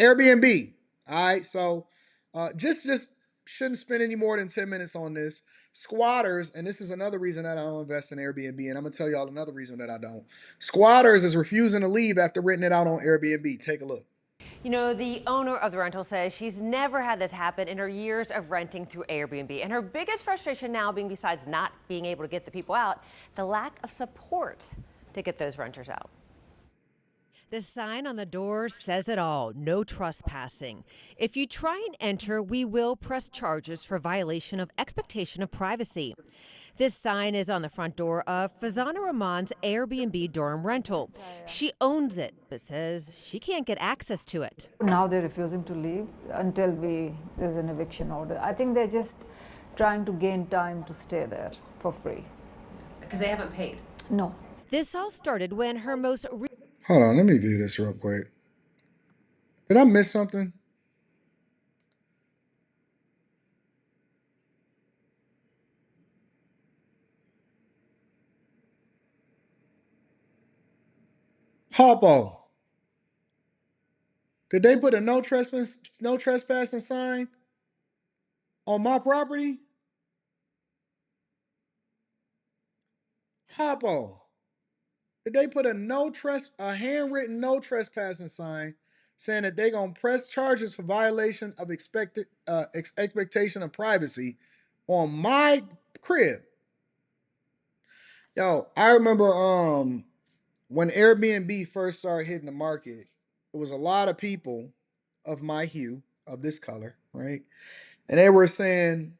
Airbnb. All right, so just shouldn't spend any more than 10 minutes on this. Squatters, and this is another reason that I don't invest in Airbnb, and I'm gonna tell y'all another reason that I don't. Squatters is refusing to leave after renting it out on Airbnb. Take a look. You know, the owner of the rental says she's never had this happen in her years of renting through Airbnb. And her biggest frustration now being, besides not being able to get the people out, the lack of support to get those renters out. The sign on the door says it all: no trespassing. If you try and enter, we will press charges for violation of expectation of privacy. This sign is on the front door of Fazana Rahman's Airbnb dorm rental. She owns it, but says she can't get access to it. Now they're refusing to leave until there's an eviction order. I think they're just trying to gain time to stay there for free. Because they haven't paid. No. This all started when her most Hold on, let me view this real quick. Did I miss something? Harpo. Did they put a no trespassing sign on my property? Harpo. Did they put a handwritten no trespassing sign saying that they gonna press charges for violation of expectation of privacy on my crib? Yo, I remember when Airbnb first started hitting the market, it was a lot of people of my hue, of this color, right? And they were saying,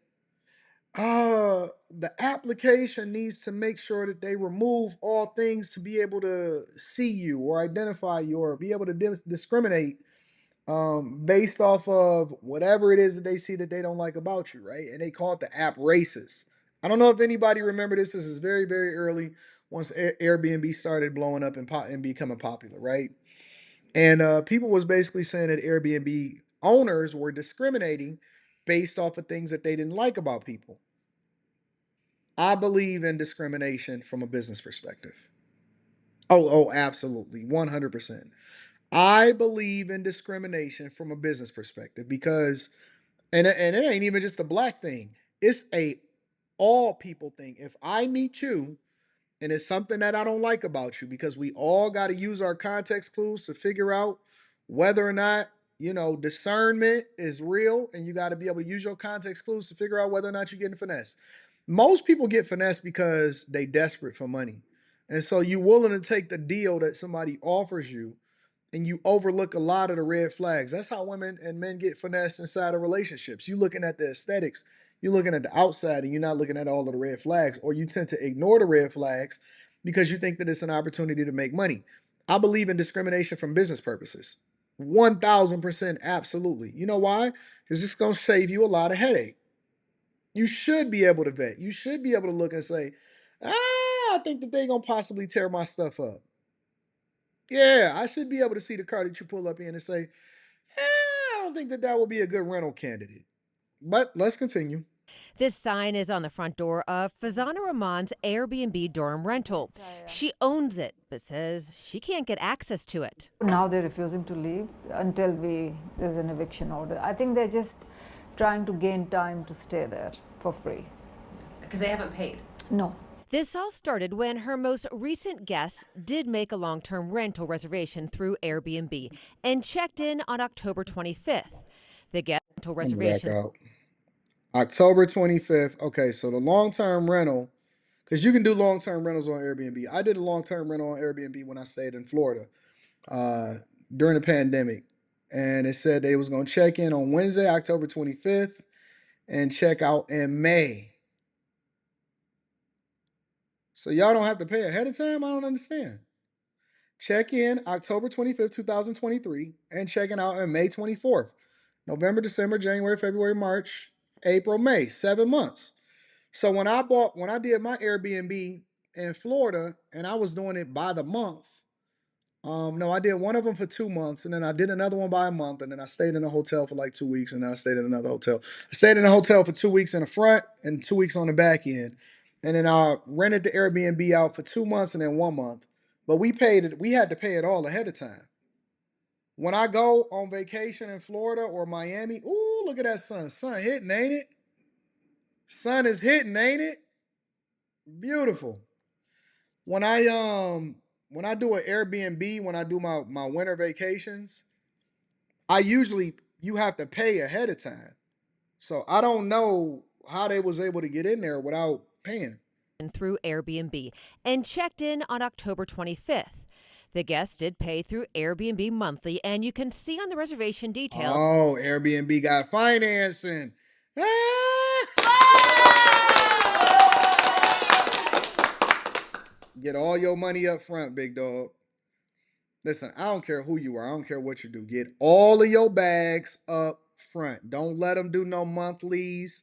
the application needs to make sure that they remove all things to be able to see you or identify you or be able to discriminate based off of whatever it is that they see that they don't like about you, right? And they call it the app racist. I don't know if anybody remember this. This is very, very early once Airbnb started blowing up and and becoming popular, right? And people was basically saying that Airbnb owners were discriminating based off of things that they didn't like about people. I believe in discrimination from a business perspective. Oh, absolutely. 100%. I believe in discrimination from a business perspective because and it ain't even just a black thing. It's a all people thing. If I meet you and it's something that I don't like about you, because we all got to use our context clues to figure out whether or not, discernment is real, and you got to be able to use your context clues to figure out whether or not you're getting finessed. Most people get finessed because they desperate for money. And so you willing to take the deal that somebody offers you and you overlook a lot of the red flags. That's how women and men get finessed inside of relationships. You looking at the aesthetics, you're looking at the outside, and you're not looking at all of the red flags, or you tend to ignore the red flags because you think that it's an opportunity to make money. I believe in discrimination from business purposes. 1000% absolutely. You know why? Because it's going to save you a lot of headache. You should be able to vet. You should be able to look and say, I think that they're going to possibly tear my stuff up. Yeah, I should be able to see the car that you pull up in and say, I don't think that that would be a good rental candidate. But let's continue. This sign is on the front door of Fazana Rahman's Airbnb dorm rental. She owns it, but says she can't get access to it. Now they're refusing to leave until there's an eviction order. I think they're just trying to gain time to stay there for free. Because they haven't paid. No. This all started when her most recent guest did make a long-term rental reservation through Airbnb and checked in on October 25th. The guest rental Let me back reservation. out. October 25th. Okay, so the long-term rental, because you can do long-term rentals on Airbnb. I did a long-term rental on Airbnb when I stayed in Florida uh, during the pandemic. And it said they was going to check in on Wednesday, October 25th, and check out in May. So y'all don't have to pay ahead of time? I don't understand. Check in October 25th, 2023, and checking out on May 24th. November, December, January, February, March, April, May, 7 months. So when I did my Airbnb in Florida and I was doing it by the month, no, I did one of them for 2 months, and then I did another one by a month, and then I stayed in a hotel for like 2 weeks, and then I stayed in another hotel. I stayed in a hotel for 2 weeks in the front and 2 weeks on the back end, and then I rented the Airbnb out for 2 months and then 1 month. But we paid it. We had to pay it all ahead of time. when I go on vacation in Florida or Miami, ooh, look at that sun. Sun hitting, ain't it? Sun is hitting, ain't it? Beautiful. When I when I do an Airbnb, when I do my winter vacations, I usually you have to pay ahead of time. So I don't know how they was able to get in there without paying. through Airbnb and checked in on October 25th. The guests did pay through Airbnb monthly, and you can see on the reservation details. Oh, Airbnb got financing. Ah! Get all your money up front, big dog. Listen, I don't care who you are. I don't care what you do. Get all of your bags up front. Don't let them do no monthlies.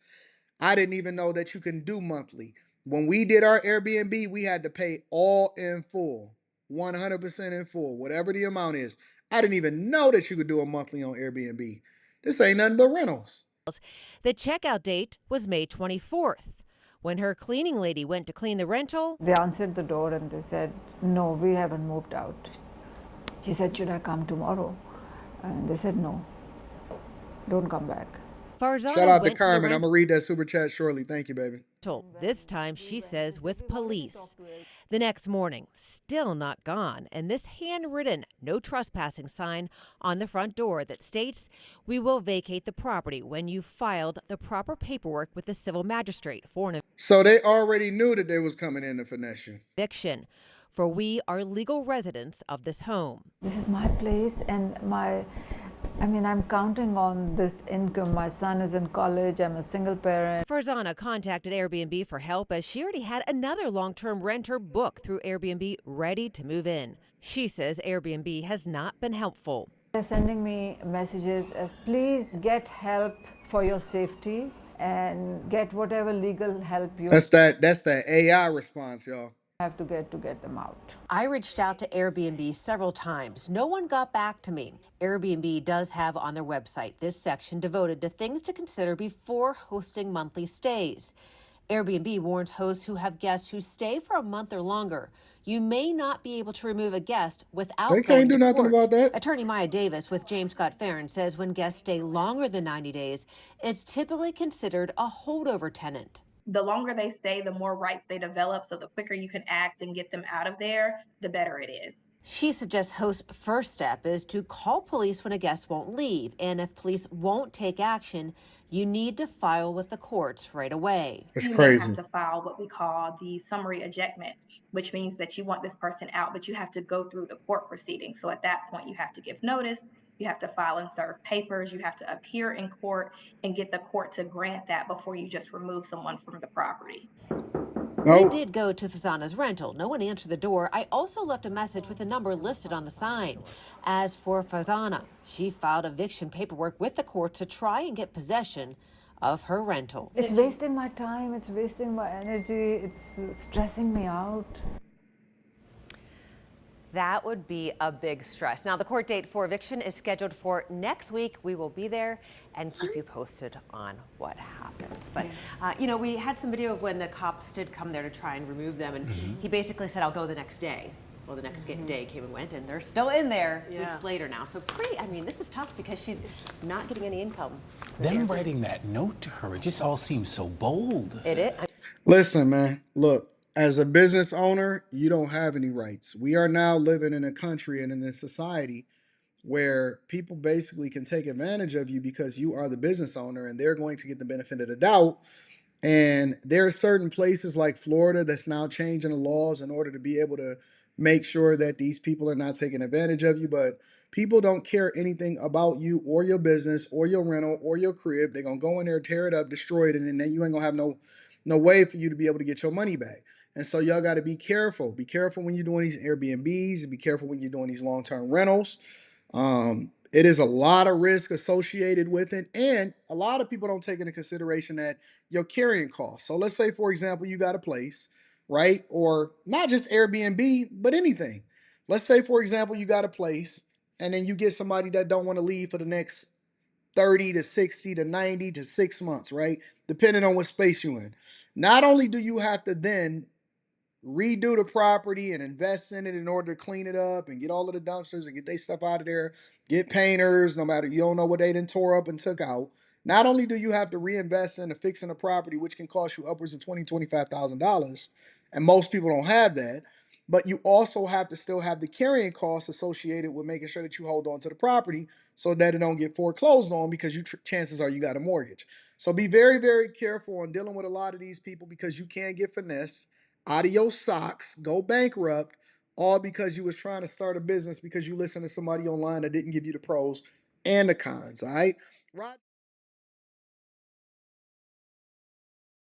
I didn't even know that you can do monthly. When we did our Airbnb, we had to pay all in full, 100% in full, whatever the amount is. I didn't even know that you could do a monthly on Airbnb. This ain't nothing but rentals. The checkout date was May 24th. When her cleaning lady went to clean the rental, They answered the door and they said, "No, we haven't moved out." She said, "Should I come tomorrow?" And they said, "No, don't come back." Farzana Shout out to went to the Carmen. I'm going to read that super chat shortly. Thank you, baby. rental, this time, she says, with police. The next morning, still not gone, and this handwritten no trespassing sign on the front door that states, "We will vacate the property when you filed the proper paperwork with the civil magistrate for an So they already knew that they was coming in to finesse you. eviction, for we are legal residents of this home." This is my place, and I'm counting on this income. My son is in college. I'm a single parent. Farzana contacted Airbnb for help as she already had another long-term renter booked through Airbnb ready to move in. She says Airbnb has not been helpful. They're sending me messages as, "Please get help for your safety and get whatever legal help you That's that AI response, y'all. have to get them out." I reached out to Airbnb several times. No one got back to me. Airbnb does have on their website this section devoted to things to consider before hosting monthly stays. Airbnb warns hosts who have guests who stay for a month or longer. You may not be able to remove a guest without They going can't do to nothing court. about that. Attorney Maya Davis with James Scott Farron says when guests stay longer than 90 days, it's typically considered a holdover tenant. The longer they stay, the more rights they develop. So the quicker you can act and get them out of there, the better it is. She suggests host's first step is to call police when a guest won't leave. And if police won't take action, you need to file with the courts right away. It's You may crazy. have to file what we call the summary ejectment, which means that you want this person out, but you have to go through the court proceeding. So at that point, you have to give notice, you have to file and serve papers, you have to appear in court and get the court to grant that before you just remove someone from the property. We Oh, did go to Fazana's rental. No one answered the door. I also left a message with the number listed on the sign. As for Fazana, she filed eviction paperwork with the court to try and get possession of her rental. It's wasting my time, it's wasting my energy, it's stressing me out. That would be a big stress. Now, the court date for eviction is scheduled for next week. We will be there and keep you posted on what happens. But, we had some video of when the cops did come there to try and remove them, and he basically said, "I'll go the next day." Well, the next day came and went, and they're still in there weeks later now. So this is tough because she's not getting any income. Them writing that note to her, it just all seems so bold. It is. listen, man. Look, as a business owner, you don't have any rights. We are now living in a country and in a society where people basically can take advantage of you because you are the business owner and they're going to get the benefit of the doubt. And there are certain places like Florida that's now changing the laws in order to be able to make sure that these people are not taking advantage of you. But people don't care anything about you or your business or your rental or your crib. They're gonna go in there, tear it up, destroy it, and then you ain't gonna have no way for you to be able to get your money back. And so y'all got to be careful. Be careful when you're doing these Airbnbs. Be careful when you're doing these long-term rentals. It is a lot of risk associated with it, and a lot of people don't take into consideration that your carrying costs. So let's say, for example, you got a place, right? Or not just Airbnb, but anything. Let's say, for example, you got a place, and then you get somebody that don't want to leave for the next 30 to 60 to 90 to 6 months, right? Depending on what space you're in. Not only do you have to then redo the property and invest in it in order to clean it up and get all of the dumpsters and get their stuff out of there, get painters, no matter you don't know what they done tore up and took out. Not only do you have to reinvest into fixing the property, which can cost you upwards of $25,000, and most people don't have that, but you also have to still have the carrying costs associated with making sure that you hold on to the property so that it don't get foreclosed on because chances are you got a mortgage. So be very, very careful on dealing with a lot of these people because you can get finessed out of your socks, go bankrupt, all because you was trying to start a business because you listened to somebody online that didn't give you the pros and the cons. All right. Rod